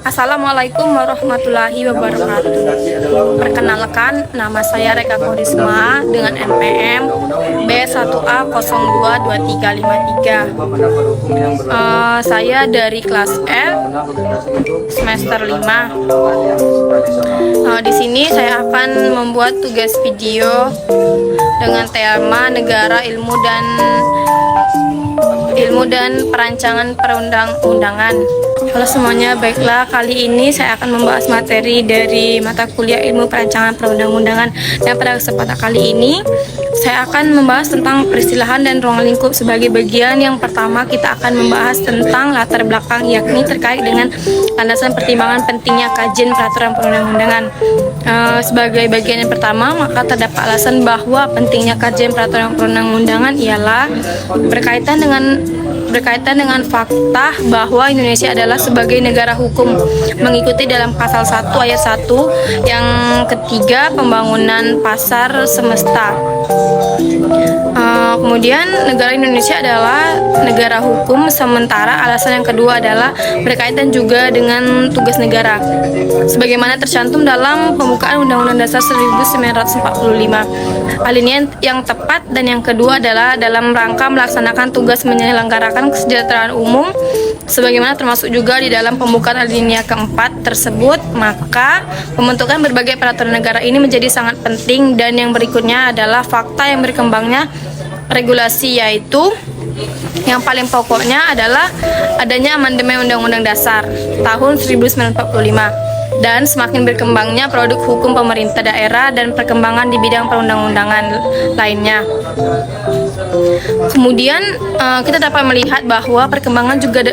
Assalamualaikum warahmatullahi wabarakatuh. Perkenalkan, nama saya Reka Korisma dengan NPM B1A022353. Saya dari kelas F semester 5. Di sini saya akan membuat tugas video dengan tema negara, ilmu dan perancangan perundang-undangan. Halo semuanya, baiklah, kali ini saya akan membahas materi dari mata kuliah ilmu perancangan perundang-undangan. Dan pada kesempatan kali ini saya akan membahas tentang peristilahan dan ruang lingkup. Sebagai bagian yang pertama, kita akan membahas tentang latar belakang, yakni terkait dengan landasan pertimbangan pentingnya kajian peraturan perundang-undangan. Sebagai bagian yang pertama, maka terdapat alasan bahwa pentingnya kajian peraturan perundang-undangan ialah berkaitan dengan fakta bahwa Indonesia adalah sebagai negara hukum mengikuti dalam pasal 1 ayat 1 yang ketiga pembangunan pasar semesta. Kemudian negara Indonesia adalah negara hukum, sementara alasan yang kedua adalah berkaitan juga dengan tugas negara sebagaimana tercantum dalam pembukaan Undang-Undang Dasar 1945. Alinea yang tepat dan yang kedua adalah dalam rangka melaksanakan tugas menyelenggarakan kesejahteraan umum sebagaimana termasuk juga di dalam pembukaan alinea keempat tersebut. Maka pembentukan berbagai peraturan negara ini menjadi sangat penting, dan yang berikutnya adalah fakta yang berkembangnya regulasi, yaitu yang paling pokoknya adalah adanya amandemen Undang-Undang Dasar tahun 1945 dan semakin berkembangnya produk hukum pemerintah daerah dan perkembangan di bidang perundang-undangan lainnya. Kemudian kita dapat melihat bahwa perkembangan juga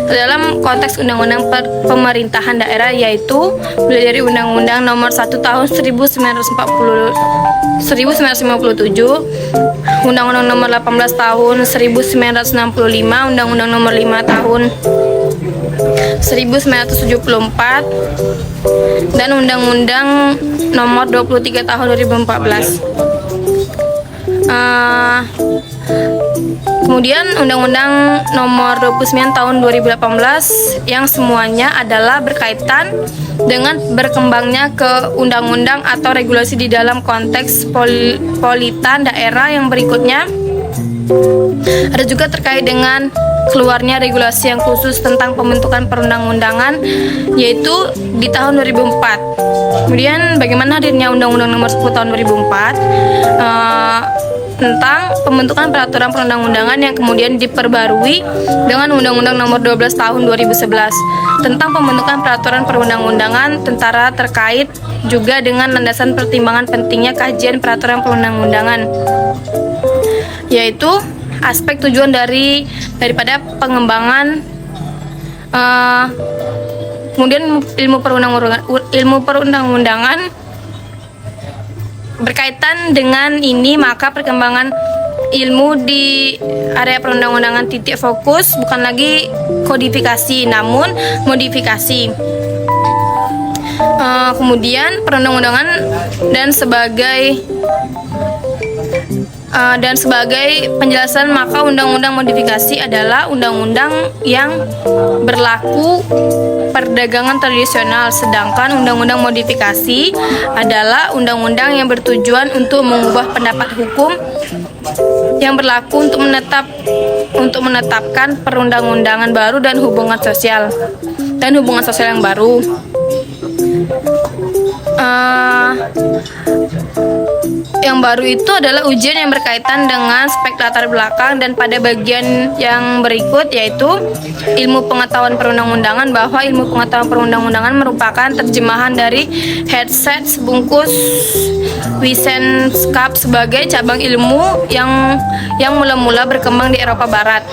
dalam konteks undang-undang pemerintahan daerah, yaitu mulai dari Undang-Undang Nomor 1 Tahun 1957, Undang-Undang Nomor 18 Tahun 1965, Undang-Undang Nomor 5 Tahun 1974, dan Undang-Undang Nomor 23 Tahun 2014. Kemudian Undang-Undang Nomor 29 Tahun 2018 yang semuanya adalah berkaitan dengan berkembangnya ke undang-undang atau regulasi di dalam konteks politan daerah. Yang berikutnya ada juga terkait dengan keluarnya regulasi yang khusus tentang pembentukan perundang-undangan, yaitu di tahun 2004. Kemudian bagaimana hadirnya Undang-Undang Nomor 10 Tahun 2004 tentang pembentukan peraturan perundang-undangan yang kemudian diperbarui dengan Undang-Undang Nomor 12 Tahun 2011 tentang pembentukan peraturan perundang-undangan tentara, terkait juga dengan landasan pertimbangan pentingnya kajian peraturan perundang-undangan, yaitu aspek tujuan daripada pengembangan kemudian ilmu perundang-undangan. Berkaitan dengan ini, maka perkembangan ilmu di area perundang-undangan titik fokus bukan lagi kodifikasi namun modifikasi. Kemudian perundang-undangan dan sebagai penjelasan, maka undang-undang modifikasi adalah undang-undang yang berlaku perdagangan tradisional, sedangkan undang-undang modifikasi adalah undang-undang yang bertujuan untuk mengubah pendapat hukum yang berlaku untuk menetapkan perundang-undangan baru dan hubungan sosial yang baru. Yang baru itu adalah ujian yang berkaitan dengan aspek latar belakang, dan pada bagian yang berikut yaitu ilmu pengetahuan perundang-undangan, bahwa ilmu pengetahuan perundang-undangan merupakan terjemahan dari headset sebungkus Wissenschaft sebagai cabang ilmu yang mula-mula berkembang di Eropa Barat.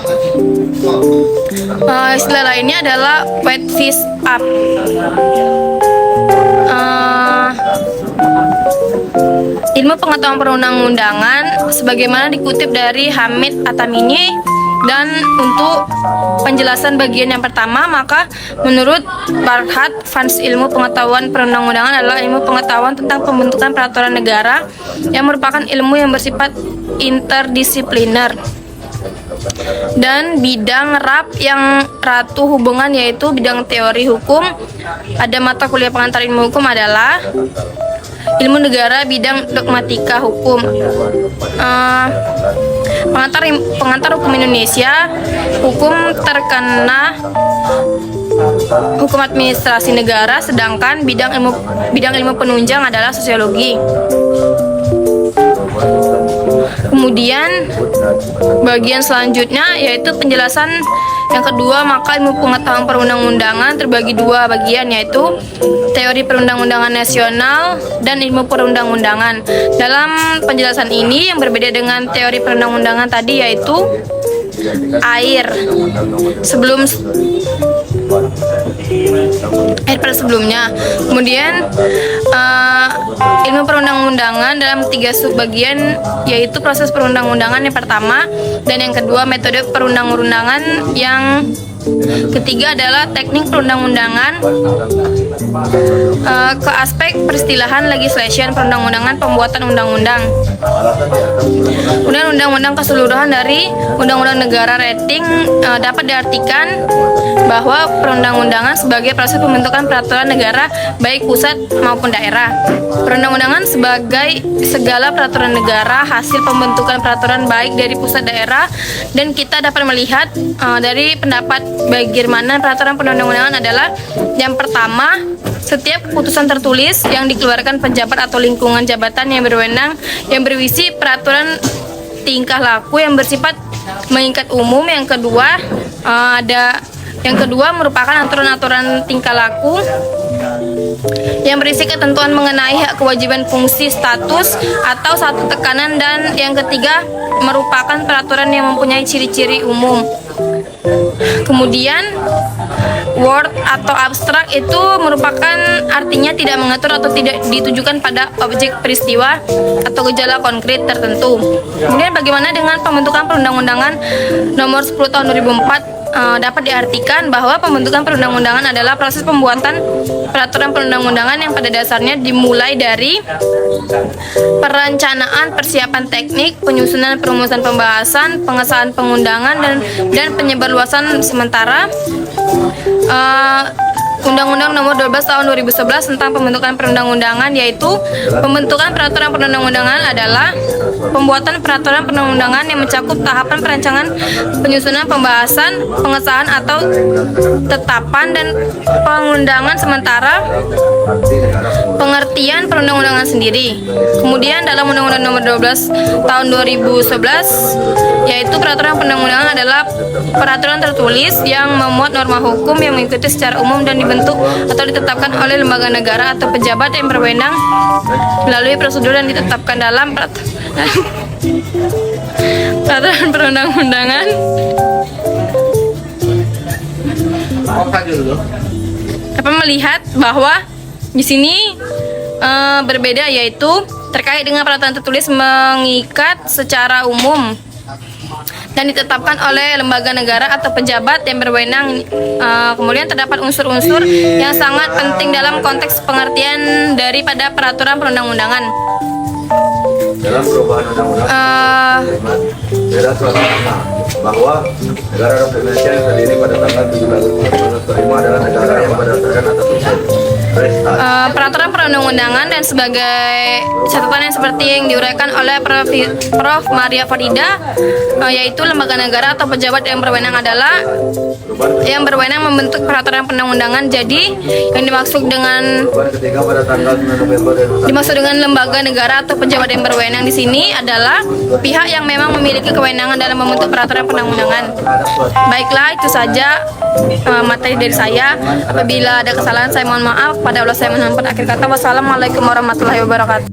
Istilah lainnya adalah Wissenschaft. ilmu pengetahuan perundang-undangan sebagaimana dikutip dari Hamid Atamini. Dan untuk penjelasan bagian yang pertama, maka menurut Farhad Fans, ilmu pengetahuan perundang-undangan adalah ilmu pengetahuan tentang pembentukan peraturan negara yang merupakan ilmu yang bersifat interdisipliner. Dan bidang RAP yang ratu hubungan yaitu bidang teori hukum. Ada mata kuliah pengantar ilmu hukum adalah ilmu negara bidang dogmatika hukum. Pengantar hukum Indonesia, hukum terkena hukum administrasi negara, sedangkan bidang ilmu penunjang adalah sosiologi. Kemudian bagian selanjutnya yaitu penjelasan yang kedua, maka ilmu pengetahuan perundang-undangan terbagi dua bagian, yaitu teori perundang-undangan nasional dan ilmu perundang-undangan. Dalam penjelasan ini yang berbeda dengan teori perundang-undangan tadi yaitu air pada sebelumnya. Kemudian ilmu perundang-undangan dalam 3 subbagian yaitu proses perundang-undangan yang pertama, dan yang kedua metode perundang-undangan, yang ketiga adalah teknik perundang-undangan, ke aspek peristilahan legislation perundang-undangan, pembuatan undang-undang. Kemudian undang-undang keseluruhan dari undang-undang negara rating dapat diartikan bahwa perundang-undangan sebagai proses pembentukan peraturan negara baik pusat maupun daerah. Perundang-undangan sebagai segala peraturan negara hasil pembentukan peraturan baik dari pusat daerah, dan kita dapat melihat dari pendapat bagaimana peraturan perundang-undangan adalah yang pertama, setiap keputusan tertulis yang dikeluarkan pejabat atau lingkungan jabatan yang berwenang yang berisi peraturan tingkah laku yang bersifat mengikat umum. Yang kedua merupakan aturan-aturan tingkah laku yang berisi ketentuan mengenai hak, kewajiban, fungsi, status, atau satu tekanan, dan yang ketiga merupakan peraturan yang mempunyai ciri-ciri umum. Kemudian word atau abstrak itu merupakan artinya tidak mengatur atau tidak ditujukan pada objek peristiwa atau gejala konkret tertentu. Kemudian bagaimana dengan pembentukan perundang-undangan nomor 10 tahun 2004? Dapat diartikan bahwa pembentukan perundang-undangan adalah proses pembuatan peraturan perundang-undangan yang pada dasarnya dimulai dari perencanaan, persiapan teknik, penyusunan, perumusan pembahasan, pengesahan pengundangan, dan penyebarluasan sementara. Undang-Undang Nomor 12 Tahun 2011 tentang pembentukan perundang-undangan, yaitu pembentukan peraturan perundang-undangan adalah pembuatan peraturan perundang-undangan yang mencakup tahapan perancangan, penyusunan, pembahasan, pengesahan atau tetapan, dan pengundangan sementara, pengertian perundang-undangan sendiri. Kemudian dalam Undang-Undang Nomor 12 Tahun 2011, yaitu peraturan perundang-undangan adalah peraturan tertulis yang memuat norma hukum yang mengikuti secara umum dan dibentuk atau ditetapkan oleh lembaga negara atau pejabat yang berwenang melalui prosedur yang ditetapkan dalam peraturan perundang-undangan. Dapat melihat bahwa di sini berbeda, yaitu terkait dengan peraturan tertulis mengikat secara umum dan ditetapkan oleh lembaga negara atau pejabat yang berwenang. Kemudian terdapat unsur-unsur yang sangat penting dalam konteks pengertian daripada peraturan perundang-undangan. Dalam perubahan undang-undang bahwa negara Republik Indonesia yang terdiri pada tanggal 17 Agustus 1945 adalah negara yang berdasarkan atas hukum. Peraturan perundang-undangan dan sebagai catatan yang seperti yang diuraikan oleh Prof. Maria Farida, yaitu lembaga negara atau pejabat yang berwenang adalah yang berwenang membentuk peraturan perundang-undangan. Jadi yang dimaksud dengan lembaga negara atau pejabat yang berwenang di sini adalah pihak yang memang memiliki kewenangan dalam membentuk peraturan perundang-undangan. Baiklah, itu saja materi dari saya. Apabila ada kesalahan saya mohon maaf. Pada Allah saya mohon akhir kata. Wassalamualaikum warahmatullahi wabarakatuh.